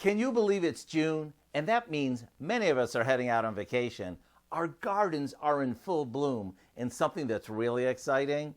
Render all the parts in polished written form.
Can you believe it's June? And that means many of us are heading out on vacation. Our gardens are in full bloom. And something that's really exciting,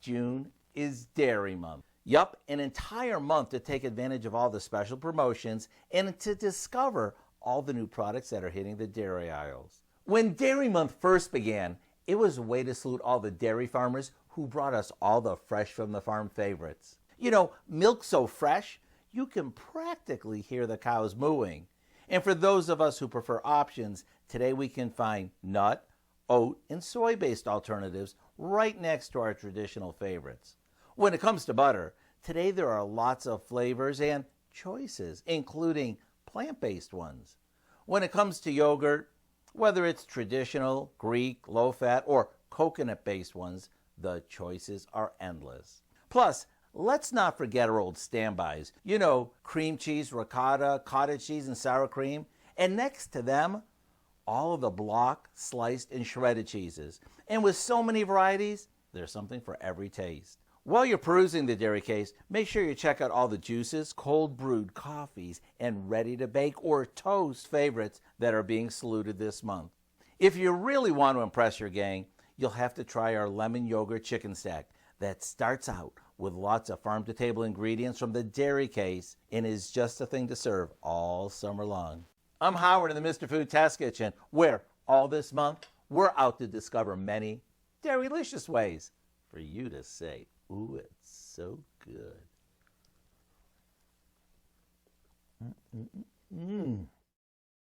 June is Dairy Month. Yup, an entire month to take advantage of all the special promotions and to discover all the new products that are hitting the dairy aisles. When Dairy Month first began, it was a way to salute all the dairy farmers who brought us all the fresh from the farm favorites. You know, milk so fresh, you can practically hear the cows mooing. And for those of us who prefer options, today we can find nut, oat, and soy-based alternatives right next to our traditional favorites. When it comes to butter, today there are lots of flavors and choices, including plant-based ones. When it comes to yogurt, whether it's traditional, Greek, low-fat, or coconut-based ones, the choices are endless. Plus, let's not forget our old standbys. You know, cream cheese, ricotta, cottage cheese, and sour cream. And next to them, all of the block, sliced, and shredded cheeses. And with so many varieties, there's something for every taste. While you're perusing the dairy case, make sure you check out all the juices, cold brewed coffees, and ready to bake or toast favorites that are being saluted this month. If you really want to impress your gang, you'll have to try our lemon yogurt chicken stack that starts out with lots of farm-to-table ingredients from the dairy case and is just a thing to serve all summer long. I'm Howard in the Mr. Food Test Kitchen, where all this month we're out to discover many dairy-licious ways for you to say, ooh, it's so good.